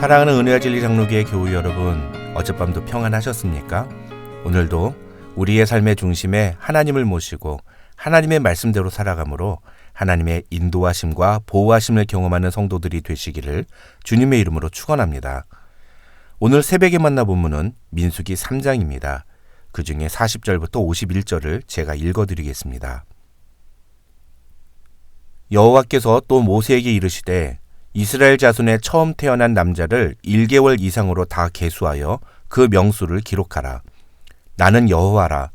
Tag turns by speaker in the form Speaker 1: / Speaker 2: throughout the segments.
Speaker 1: 사랑하는 은혜와 진리 장로교회 교우 여러분, 어젯밤도 평안하셨습니까? 오늘도 우리의 삶의 중심에 하나님을 모시고 하나님의 말씀대로 살아감으로 하나님의 인도하심과 보호하심을 경험하는 성도들이 되시기를 주님의 이름으로 축원합니다. 오늘 새벽에 만나 본문은 민수기 3장입니다. 그 중에 40절부터 51절을 제가 읽어드리겠습니다. 여호와께서 또 모세에게 이르시되 이스라엘 자손의 처음 태어난 남자를 1개월 이상으로 다 계수하여 그 명수를 기록하라. 나는 여호와라.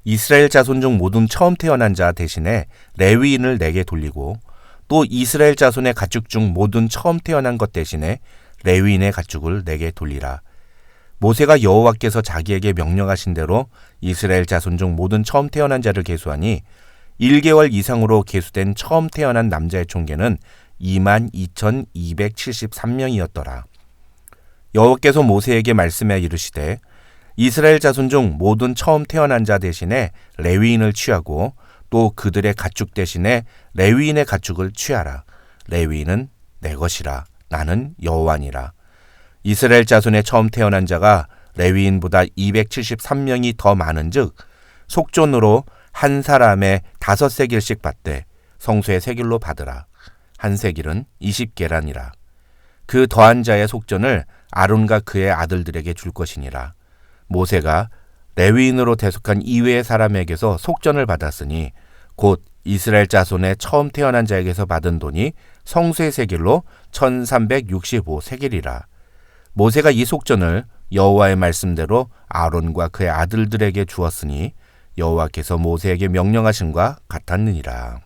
Speaker 1: 이스라엘 자손 중 모든 처음 태어난 자 대신에 레위인을 내게 돌리고 또 이스라엘 자손의 가축 중 모든 처음 태어난 것 대신에 레위인의 가축을 내게 돌리라. 모세가 여호와께서 자기에게 명령하신 대로 이스라엘 자손 중 모든 처음 태어난 자를 계수하니 1개월 이상으로 계수된 처음 태어난 남자의 총계는 22,273명이었더라. 여호와께서 모세에게 말씀해 이르시되 이스라엘 자손 중 모든 처음 태어난 자 대신에 레위인을 취하고 또 그들의 가축 대신에 레위인의 가축을 취하라. 레위인은 내 것이라. 나는 여호와니라. 이스라엘 자손의 처음 태어난 자가 레위인보다 273명이 더 많은즉 속전으로 한 사람에 5세겔씩 받되 성소의 세겔로 받으라. 한 세겔은 20계란이라. 그 더한 자의 속전을 아론과 그의 아들들에게 줄 것이니라. 모세가 레위인으로 대속한 이외의 사람에게서 속전을 받았으니 곧 이스라엘 자손의 처음 태어난 자에게서 받은 돈이 성소의 세겔로 1365세겔이라. 모세가 이 속전을 여호와의 말씀대로 아론과 그의 아들들에게 주었으니 여호와께서 모세에게 명령하신과 같았느니라.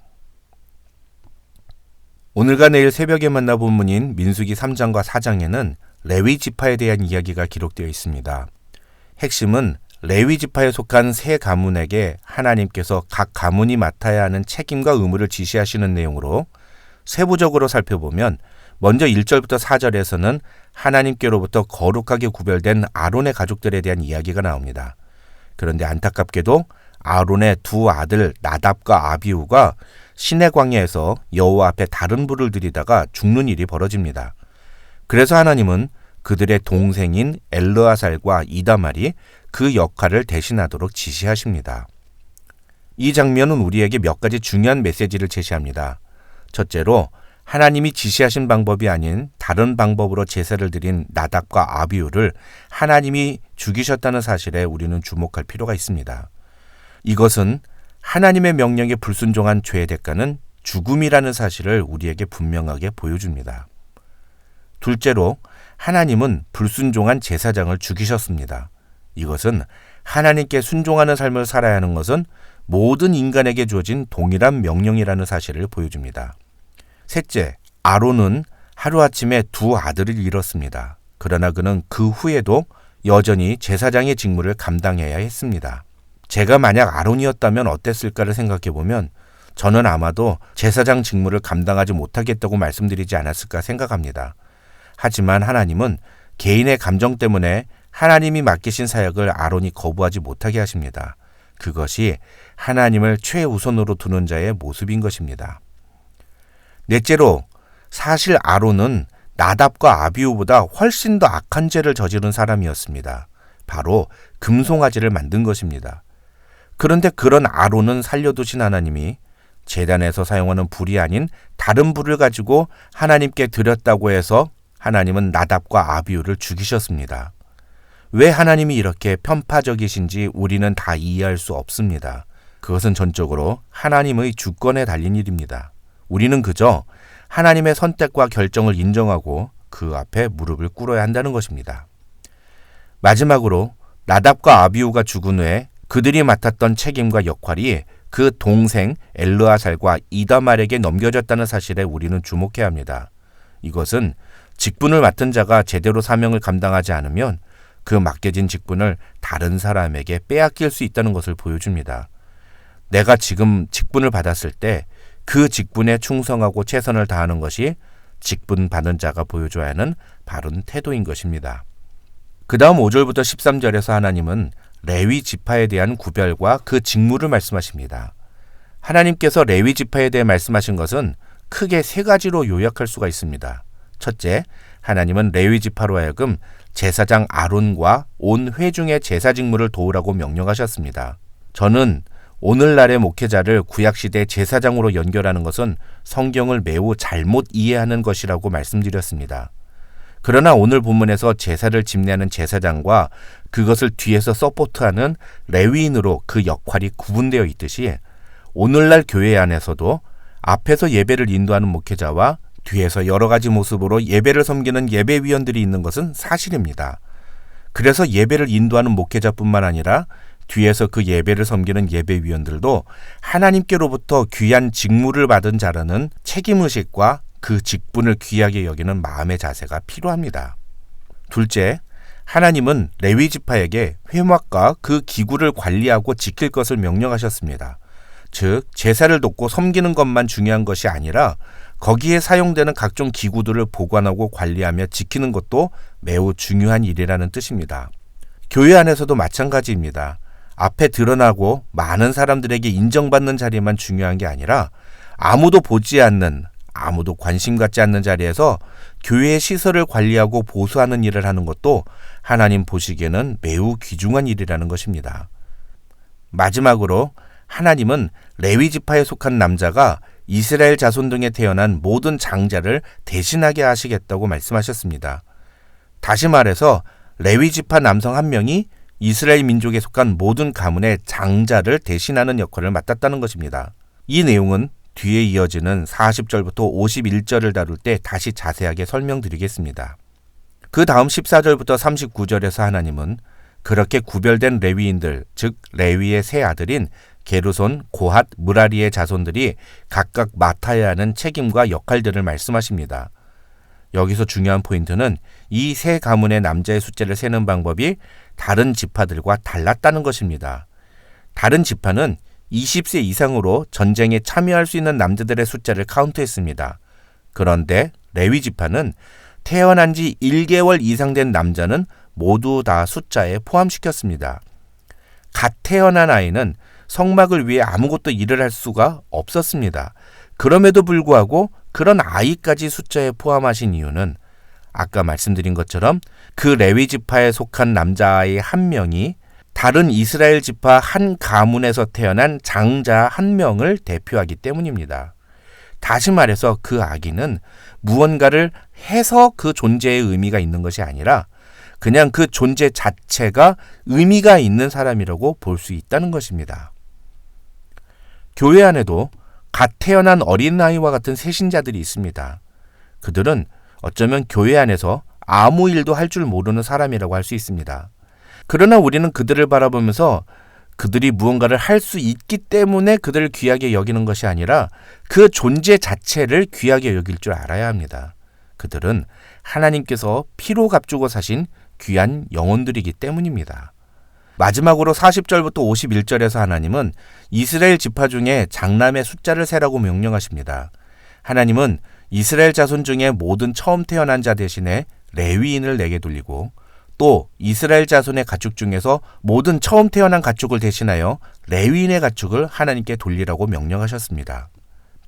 Speaker 1: 오늘과 내일 새벽에 만나 본문인 민수기 3장과 4장에는 레위 지파에 대한 이야기가 기록되어 있습니다. 핵심은 레위 지파에 속한 세 가문에게 하나님께서 각 가문이 맡아야 하는 책임과 의무를 지시하시는 내용으로 세부적으로 살펴보면 먼저 1절부터 4절에서는 하나님께로부터 거룩하게 구별된 아론의 가족들에 대한 이야기가 나옵니다. 그런데 안타깝게도 아론의 두 아들 나답과 아비후가 시내 광야에서 여호와 앞에 다른 불을 들이다가 죽는 일이 벌어집니다. 그래서 하나님은 그들의 동생인 엘르아살과 이다말이 그 역할을 대신하도록 지시하십니다. 이 장면은 우리에게 몇 가지 중요한 메시지를 제시합니다. 첫째로 하나님이 지시하신 방법이 아닌 다른 방법으로 제사를 드린 나답과 아비후를 하나님이 죽이셨다는 사실에 우리는 주목할 필요가 있습니다. 이것은 하나님의 명령에 불순종한 죄의 대가는 죽음이라는 사실을 우리에게 분명하게 보여줍니다. 둘째로 하나님은 불순종한 제사장을 죽이셨습니다. 이것은 하나님께 순종하는 삶을 살아야 하는 것은 모든 인간에게 주어진 동일한 명령이라는 사실을 보여줍니다. 셋째, 아론은 하루아침에 두 아들을 잃었습니다. 그러나 그는 그 후에도 여전히 제사장의 직무를 감당해야 했습니다. 제가 만약 아론이었다면 어땠을까를 생각해보면 저는 아마도 제사장 직무를 감당하지 못하겠다고 말씀드리지 않았을까 생각합니다. 하지만 하나님은 개인의 감정 때문에 하나님이 맡기신 사역을 아론이 거부하지 못하게 하십니다. 그것이 하나님을 최우선으로 두는 자의 모습인 것입니다. 넷째로 사실 아론은 나답과 아비후보다 훨씬 더 악한 죄를 저지른 사람이었습니다. 바로 금송아지를 만든 것입니다. 그런데 그런 아론은 살려두신 하나님이 제단에서 사용하는 불이 아닌 다른 불을 가지고 하나님께 드렸다고 해서 하나님은 나답과 아비후를 죽이셨습니다. 왜 하나님이 이렇게 편파적이신지 우리는 다 이해할 수 없습니다. 그것은 전적으로 하나님의 주권에 달린 일입니다. 우리는 그저 하나님의 선택과 결정을 인정하고 그 앞에 무릎을 꿇어야 한다는 것입니다. 마지막으로 나답과 아비후가 죽은 후에 그들이 맡았던 책임과 역할이 그 동생 엘르아살과 이다말에게 넘겨졌다는 사실에 우리는 주목해야 합니다. 이것은 직분을 맡은 자가 제대로 사명을 감당하지 않으면 그 맡겨진 직분을 다른 사람에게 빼앗길 수 있다는 것을 보여줍니다. 내가 지금 직분을 받았을 때 그 직분에 충성하고 최선을 다하는 것이 직분 받은 자가 보여줘야 하는 바른 태도인 것입니다. 그 다음 5절부터 13절에서 하나님은 레위 지파에 대한 구별과 그 직무를 말씀하십니다. 하나님께서 레위 지파에 대해 말씀하신 것은 크게 세 가지로 요약할 수가 있습니다. 첫째, 하나님은 레위 지파로 하여금 제사장 아론과 온 회중의 제사 직무를 도우라고 명령하셨습니다. 저는 오늘날의 목회자를 구약시대 제사장으로 연결하는 것은 성경을 매우 잘못 이해하는 것이라고 말씀드렸습니다. 그러나 오늘 본문에서 제사를 집례하는 제사장과 그것을 뒤에서 서포트하는 레위인으로 그 역할이 구분되어 있듯이 오늘날 교회 안에서도 앞에서 예배를 인도하는 목회자와 뒤에서 여러 가지 모습으로 예배를 섬기는 예배위원들이 있는 것은 사실입니다. 그래서 예배를 인도하는 목회자뿐만 아니라 뒤에서 그 예배를 섬기는 예배위원들도 하나님께로부터 귀한 직무를 받은 자라는 책임의식과 그 직분을 귀하게 여기는 마음의 자세가 필요합니다. 둘째, 하나님은 레위 지파에게 회막과 그 기구를 관리하고 지킬 것을 명령하셨습니다. 즉, 제사를 돕고 섬기는 것만 중요한 것이 아니라 거기에 사용되는 각종 기구들을 보관하고 관리하며 지키는 것도 매우 중요한 일이라는 뜻입니다. 교회 안에서도 마찬가지입니다. 앞에 드러나고 많은 사람들에게 인정받는 자리만 중요한 게 아니라 아무도 보지 않는, 아무도 관심 갖지 않는 자리에서 교회의 시설을 관리하고 보수하는 일을 하는 것도 하나님 보시기에는 매우 귀중한 일이라는 것입니다. 마지막으로 하나님은 레위 지파에 속한 남자가 이스라엘 자손 등에 태어난 모든 장자를 대신하게 하시겠다고 말씀하셨습니다. 다시 말해서 레위 지파 남성 한 명이 이스라엘 민족에 속한 모든 가문의 장자를 대신하는 역할을 맡았다는 것입니다. 이 내용은 뒤에 이어지는 40절부터 51절을 다룰 때 다시 자세하게 설명드리겠습니다. 그 다음 14절부터 39절에서 하나님은 그렇게 구별된 레위인들, 즉 레위의 세 아들인 게르손, 고핫, 무라리의 자손들이 각각 맡아야 하는 책임과 역할들을 말씀하십니다. 여기서 중요한 포인트는 이 세 가문의 남자의 숫자를 세는 방법이 다른 지파들과 달랐다는 것입니다. 다른 지파는 20세 이상으로 전쟁에 참여할 수 있는 남자들의 숫자를 카운트했습니다. 그런데 레위 지파는 태어난 지 1개월 이상 된 남자는 모두 다 숫자에 포함시켰습니다. 갓 태어난 아이는 성막을 위해 아무것도 일을 할 수가 없었습니다. 그럼에도 불구하고 그런 아이까지 숫자에 포함하신 이유는 아까 말씀드린 것처럼 그 레위 지파에 속한 남자아이 한 명이 다른 이스라엘 지파 한 가문에서 태어난 장자 한 명을 대표하기 때문입니다. 다시 말해서 그 아기는 무언가를 해서 그 존재의 의미가 있는 것이 아니라 그냥 그 존재 자체가 의미가 있는 사람이라고 볼 수 있다는 것입니다. 교회 안에도 갓 태어난 어린아이와 같은 세신자들이 있습니다. 그들은 어쩌면 교회 안에서 아무 일도 할 줄 모르는 사람이라고 할 수 있습니다. 그러나 우리는 그들을 바라보면서 그들이 무언가를 할 수 있기 때문에 그들을 귀하게 여기는 것이 아니라 그 존재 자체를 귀하게 여길 줄 알아야 합니다. 그들은 하나님께서 피로 값주고 사신 귀한 영혼들이기 때문입니다. 마지막으로 40절부터 51절에서 하나님은 이스라엘 지파 중에 장남의 숫자를 세라고 명령하십니다. 하나님은 이스라엘 자손 중에 모든 처음 태어난 자 대신에 레위인을 내게 돌리고 또 이스라엘 자손의 가축 중에서 모든 처음 태어난 가축을 대신하여 레위인의 가축을 하나님께 돌리라고 명령하셨습니다.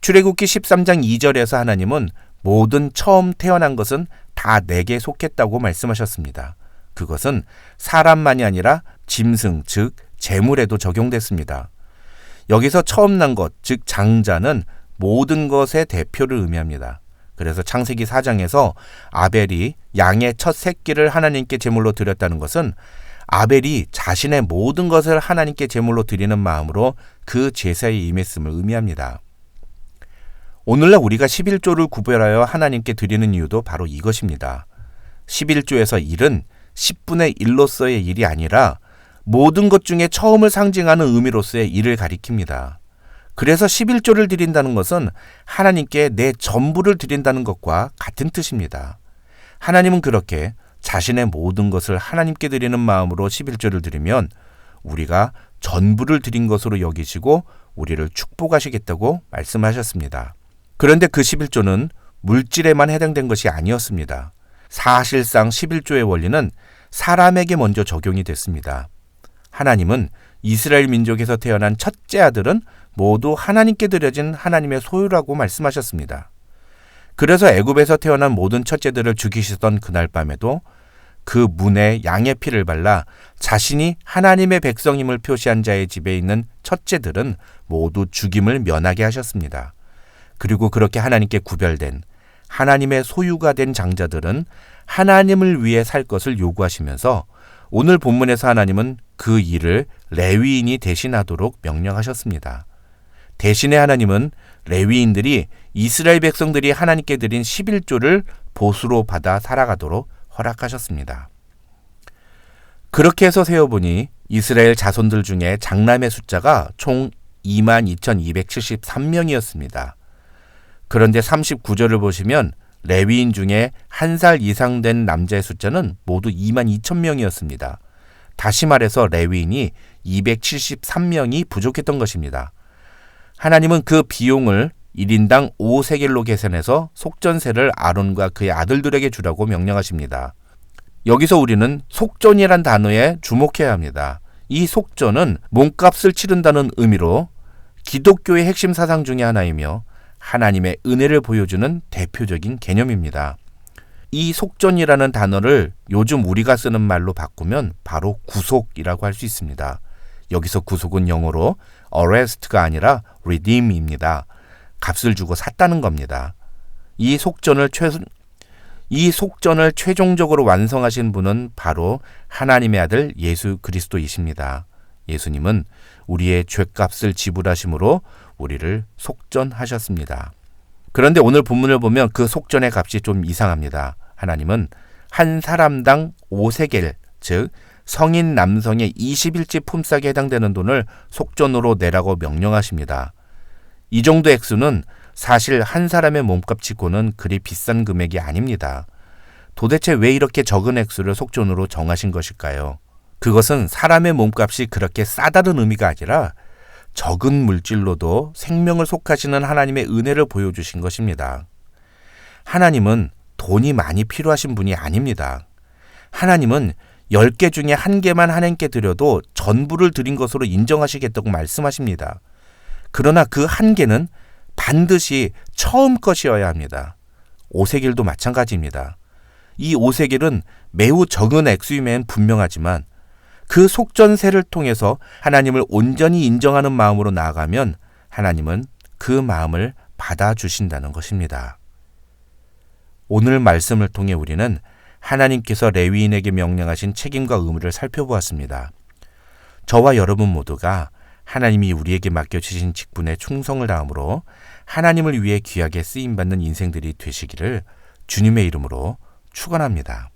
Speaker 1: 출애굽기 13장 2절에서 하나님은 모든 처음 태어난 것은 다 내게 속했다고 말씀하셨습니다. 그것은 사람만이 아니라 짐승, 즉 재물에도 적용됐습니다. 여기서 처음 난 것, 즉 장자는 모든 것의 대표를 의미합니다. 그래서 창세기 4장에서 아벨이 양의 첫 새끼를 하나님께 제물로 드렸다는 것은 아벨이 자신의 모든 것을 하나님께 제물로 드리는 마음으로 그 제사에 임했음을 의미합니다. 오늘날 우리가 11조를 구별하여 하나님께 드리는 이유도 바로 이것입니다. 11조에서 1은 10분의 1로서의 일이 아니라 모든 것 중에 처음을 상징하는 의미로서의 일을 가리킵니다. 그래서 11조를 드린다는 것은 하나님께 내 전부를 드린다는 것과 같은 뜻입니다. 하나님은 그렇게 자신의 모든 것을 하나님께 드리는 마음으로 11조를 드리면 우리가 전부를 드린 것으로 여기시고 우리를 축복하시겠다고 말씀하셨습니다. 그런데 그 11조는 물질에만 해당된 것이 아니었습니다. 사실상 11조의 원리는 사람에게 먼저 적용이 됐습니다. 하나님은 이스라엘 민족에서 태어난 첫째 아들은 모두 하나님께 드려진 하나님의 소유라고 말씀하셨습니다. 그래서 애굽에서 태어난 모든 첫째들을 죽이시던 그날 밤에도 그 문에 양의 피를 발라 자신이 하나님의 백성임을 표시한 자의 집에 있는 첫째들은 모두 죽임을 면하게 하셨습니다. 그리고 그렇게 하나님께 구별된 하나님의 소유가 된 장자들은 하나님을 위해 살 것을 요구하시면서 오늘 본문에서 하나님은 그 일을 레위인이 대신하도록 명령하셨습니다. 대신에 하나님은 레위인들이 이스라엘 백성들이 하나님께 드린 11조를 보수로 받아 살아가도록 허락하셨습니다. 그렇게 해서 세어보니 이스라엘 자손들 중에 장남의 숫자가 총 22,273명이었습니다. 그런데 39절을 보시면 레위인 중에 1살 이상 된 남자의 숫자는 모두 22,000명이었습니다. 다시 말해서 레위인이 273명이 부족했던 것입니다. 하나님은 그 비용을 1인당 5세겔로 계산해서 속전세를 아론과 그의 아들들에게 주라고 명령하십니다. 여기서 우리는 속전이란 단어에 주목해야 합니다. 이 속전은 몸값을 치른다는 의미로 기독교의 핵심 사상 중에 하나이며 하나님의 은혜를 보여주는 대표적인 개념입니다. 이 속전이라는 단어를 요즘 우리가 쓰는 말로 바꾸면 바로 구속이라고 할 수 있습니다. 여기서 구속은 영어로 arrest가 아니라 redeem입니다. 값을 주고 샀다는 겁니다. 이 속전을 최종적으로 완성하신 분은 바로 하나님의 아들 예수 그리스도이십니다. 예수님은 우리의 죄값을 지불하심으로 우리를 속전하셨습니다. 그런데 오늘 본문을 보면 그 속전의 값이 좀 이상합니다. 하나님은 한 사람당 5세겔, 즉 성인 남성의 20일치 품삯에 해당되는 돈을 속전으로 내라고 명령하십니다. 이 정도 액수는 사실 한 사람의 몸값치고는 그리 비싼 금액이 아닙니다. 도대체 왜 이렇게 적은 액수를 속전으로 정하신 것일까요? 그것은 사람의 몸값이 그렇게 싸다는 의미가 아니라 적은 물질로도 생명을 속하시는 하나님의 은혜를 보여주신 것입니다. 하나님은 돈이 많이 필요하신 분이 아닙니다. 하나님은 10개 중에 1개만 하나님께 드려도 전부를 드린 것으로 인정하시겠다고 말씀하십니다. 그러나 그 1개는 반드시 처음 것이어야 합니다. 5세겔도 마찬가지입니다. 이 5세겔은 매우 적은 액수임엔 분명하지만 그 속전세를 통해서 하나님을 온전히 인정하는 마음으로 나아가면 하나님은 그 마음을 받아주신다는 것입니다. 오늘 말씀을 통해 우리는 하나님께서 레위인에게 명령하신 책임과 의무를 살펴보았습니다. 저와 여러분 모두가 하나님이 우리에게 맡겨주신 직분에 충성을 다함으로 하나님을 위해 귀하게 쓰임받는 인생들이 되시기를 주님의 이름으로 축원합니다.